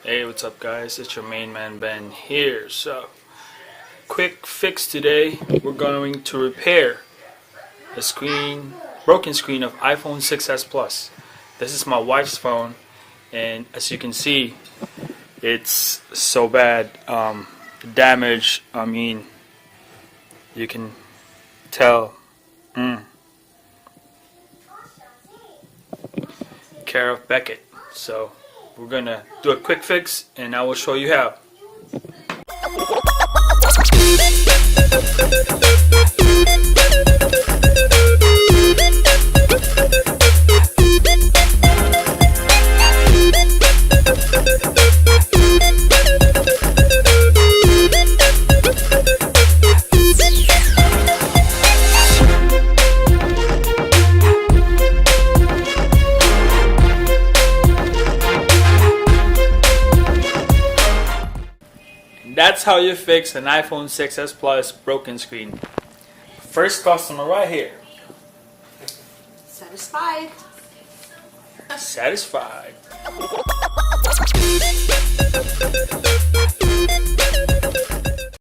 Hey, what's up guys? It's your main man Ben here. So, quick fix today. We're going to repair the broken screen of iPhone 6s Plus. This is my wife's phone, and as you can see, it's so bad. The damage, you can tell. Care of Beckett. So, we're gonna do a quick fix and I will show you how. That's how you fix an iPhone 6s Plus broken screen. First customer right here. Satisfied. Satisfied.